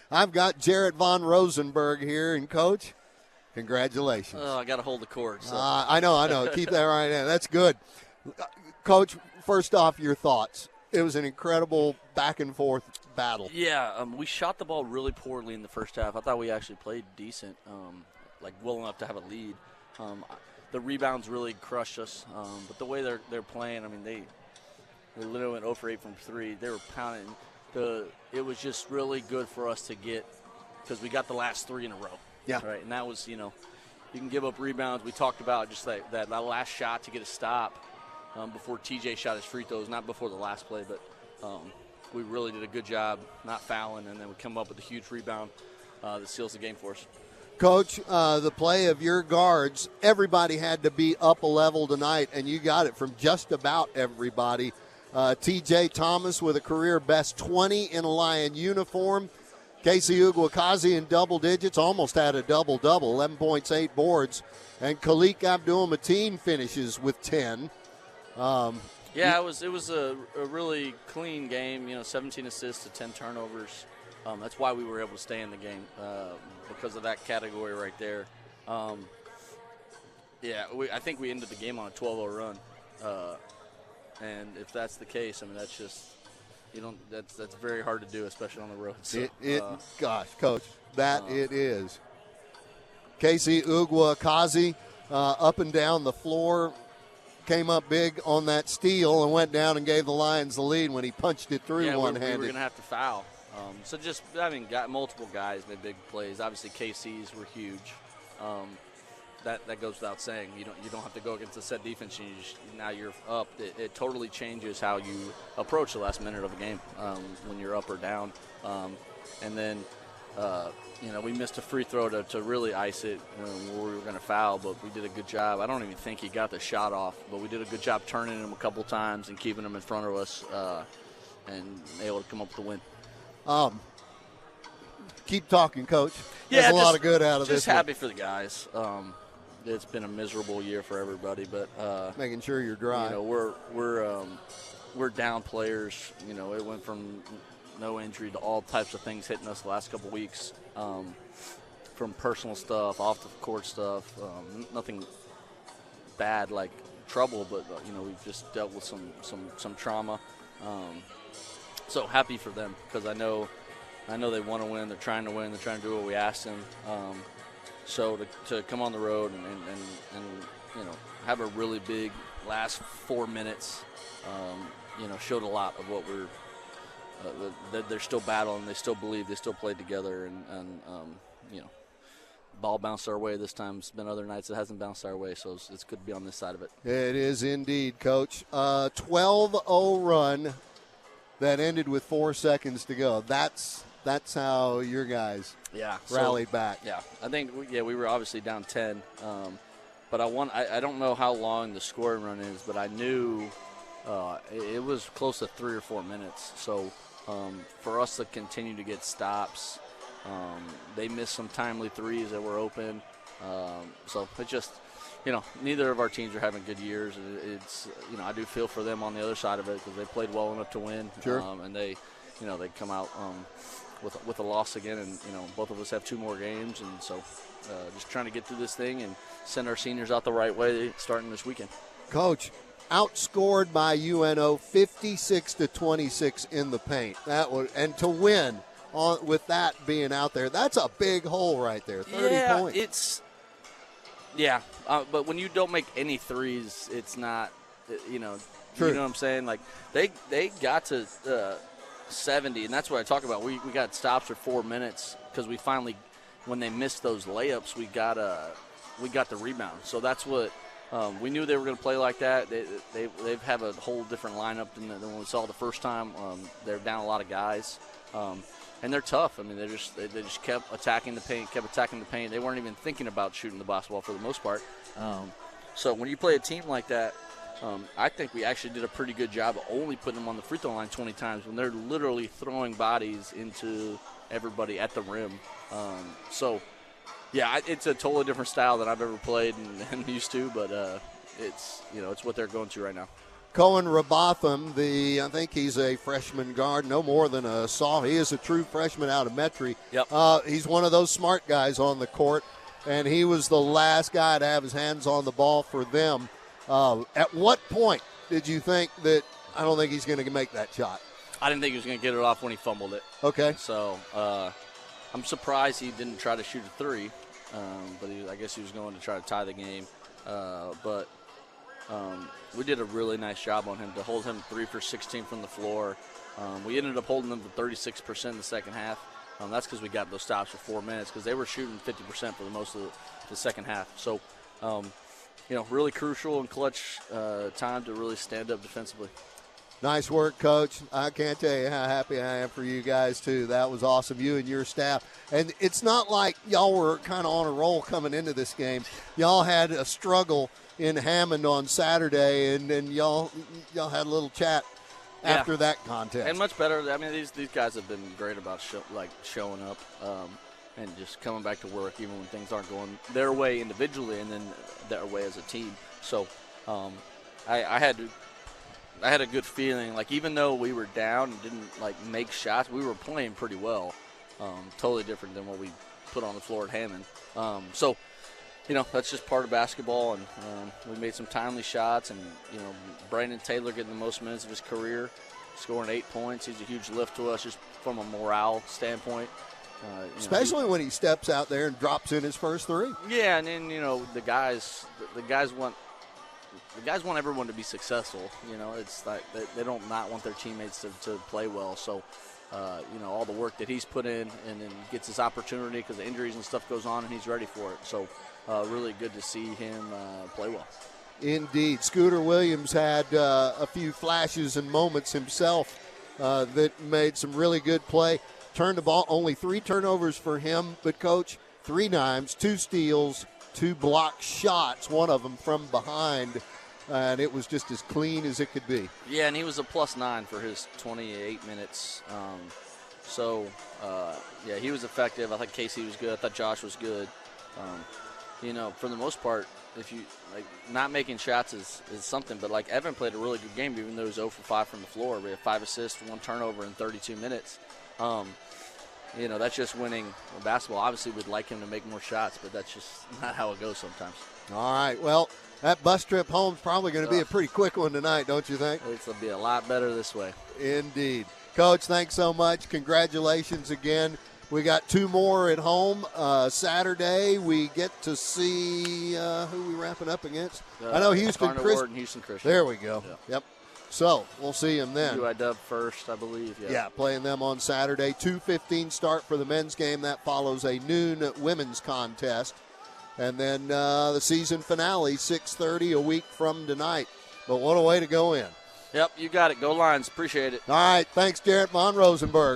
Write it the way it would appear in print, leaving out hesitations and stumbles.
I've got Jarrett Von Rosenberg here, and Coach, congratulations. Oh, I got to hold the court. So. I know. Keep that right in. That's good. Coach, first off, your thoughts. It was an incredible back-and-forth battle. Yeah, we shot the ball really poorly in the first half. I thought we actually played decent, like well enough to have a lead. The rebounds really crushed us, but the way they're playing, I mean, they literally went 0 for 8 from 3. They were pounding. It was just really good for us to get, because we got the last 3 in a row. Yeah. Right, and that was, you can give up rebounds. We talked about just that last shot to get a stop before TJ shot his free throws, not before the last play, but we really did a good job not fouling, and then we come up with a huge rebound that seals the game for us. Coach, the play of your guards, everybody had to be up a level tonight, and you got it from just about everybody. TJ Thomas with a career best 20 in a Lion uniform. Casey Uguakazi in double digits, almost had a double-double, 11 points, 8 boards. And Khalik Abdul-Mateen finishes with 10. It was a really clean game, 17 assists to 10 turnovers. That's why we were able to stay in the game, because of that category right there. I think we ended the game on a 12-0 run. And if that's the case, I mean, that's just that's very hard to do, especially on the road. So, gosh, Coach, it is. Casey Uguakazi up and down the floor, came up big on that steal and went down and gave the Lions the lead when he punched it through one-handed. We were going to have to foul. Got multiple guys made big plays. Obviously, KC's were huge. That goes without saying. You don't have to go against a set defense. Now you're up. It totally changes how you approach the last minute of a game when you're up or down. And then we missed a free throw to really ice it where we were going to foul, but we did a good job. I don't even think he got the shot off, but we did a good job turning him a couple times and keeping him in front of us and able to come up with the win. Keep talking, Coach. Yeah, there's a lot of good out of this. Just happy for the guys. It's been a miserable year for everybody, but making sure you're dry. We're down players. It went from no injury to all types of things hitting us the last couple weeks, from personal stuff, off the court stuff. Nothing bad like trouble, but we've just dealt with some trauma. So happy for them, because I know they want to win. They're trying to win. They're trying to do what we asked them. So to come on the road and have a really big last 4 minutes, showed a lot of what we're. They're still battling. They still believe. They still played together, and ball bounced our way this time. It's been other nights it hasn't bounced our way, so it's good to be on this side of it. It is indeed, Coach. 12-0 run that ended with 4 seconds to go. That's how your guys rallied back. Yeah, I think we were obviously down 10, but I don't know how long the scoring run is, but I knew it was close to 3 or 4 minutes. So for us to continue to get stops, they missed some timely threes that were open. So it just, neither of our teams are having good years. It's I do feel for them on the other side of it, because they played well enough to win. Sure. And they come out with a loss again, and both of us have 2 more games, and so just trying to get through this thing and send our seniors out the right way starting this weekend. Coach, outscored by UNO 56-26 in the paint. And to win with that being out there, that's a big hole right there. 30 points. But when you don't make any threes, it's not. True. You know what I'm saying? Like they got to 70, and that's what I talk about. We got stops for 4 minutes because we finally, when they missed those layups, we got the rebound. So that's what we knew they were going to play like that. They have a whole different lineup than when we saw the first time. They're down a lot of guys, and they're tough. I mean, they just kept attacking the paint. They weren't even thinking about shooting the basketball for the most part. So when you play a team like that, I think we actually did a pretty good job of only putting them on the free throw line 20 times when they're literally throwing bodies into everybody at the rim. It's a totally different style than I've ever played and used to, but it's what they're going to right now. Cohen Rabotham, I think he's a freshman guard, no more than a sophomore. He is a true freshman out of Metry. Yep. He's one of those smart guys on the court, and he was the last guy to have his hands on the ball for them. At what point did you think that, I don't think he's going to make that shot? I didn't think he was going to get it off when he fumbled it. Okay. So I'm surprised he didn't try to shoot a three, but I guess he was going to try to tie the game. But we did a really nice job on him to hold him 3 for 16 from the floor. We ended up holding them to 36% in the second half. That's because we got those stops for 4 minutes because they were shooting 50% for the most of the second half. So, really crucial and clutch time to really stand up defensively. Nice work, Coach. I can't tell you how happy I am for you guys, too. That was awesome, you and your staff. And it's not like y'all were kind of on a roll coming into this game. Y'all had a struggle in Hammond on Saturday, and then y'all had a little chat after that contest. And much better. I mean, these guys have been great about showing up and just coming back to work even when things aren't going their way individually and then their way as a team. So I had a good feeling. Like, even though we were down and didn't, make shots, we were playing pretty well. Totally different than what we put on the floor at Hammond. That's just part of basketball, and we made some timely shots. And, Brandon Taylor getting the most minutes of his career, scoring 8 points. He's a huge lift to us just from a morale standpoint. Especially when he steps out there and drops in his first three. Yeah, and then, the guys want everyone to be successful. It's like they don't not want their teammates to play well. So, all the work that he's put in and then gets his opportunity because the injuries and stuff goes on and he's ready for it. So, really good to see him play well. Indeed. Scooter Williams had a few flashes and moments himself that made some really good play. Turned the ball, only 3 turnovers for him, but, Coach, 3 dimes, 2 steals, 2 blocked shots, one of them from behind. And it was just as clean as it could be. Yeah, and he was a +9 for his 28 minutes. He was effective. I thought Casey was good. I thought Josh was good. For the most part, if you not making shots is something, but Evan played a really good game, even though he was 0 for 5 from the floor. We had 5 assists, 1 turnover in 32 minutes. That's just winning basketball. Obviously, we'd like him to make more shots, but that's just not how it goes sometimes. All right, well, that bus trip home's probably going to be a pretty quick one tonight, don't you think? It'll be a lot better this way. Indeed. Coach, thanks so much. Congratulations again. We got 2 more at home. Saturday, we get to see who we wrapping up against. I know Houston Christian. Houston Christian. There we go. Yeah. Yep. So we'll see them then. UIW first, I believe. Yeah, playing them on Saturday. 2:15 start for the men's game. That follows a noon women's contest. And then the season finale, 6:30 a week from tonight. But what a way to go in. Yep, you got it. Go Lions. Appreciate it. All right. Thanks, Jarrett Von Rosenberg.